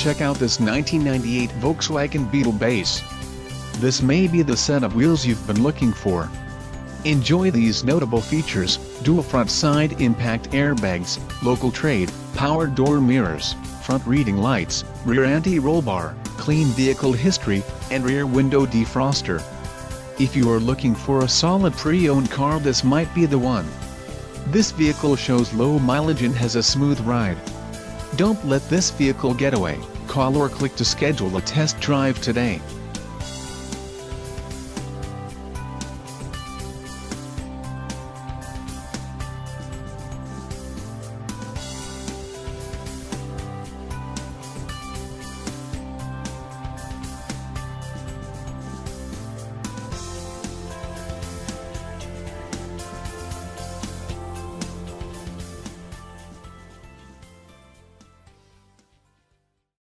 check out this 1998 Volkswagen Beetle Base. This may be the set of wheels you've been looking for. Enjoy these notable features: dual front side impact airbags, local trade, power door mirrors, front reading lights, rear anti-roll bar, clean vehicle history, and rear window defroster. If you are looking for a solid pre-owned car, this might be the one. This vehicle shows low mileage and has a smooth ride. Don't let this vehicle get away. Call or click to schedule a test drive today.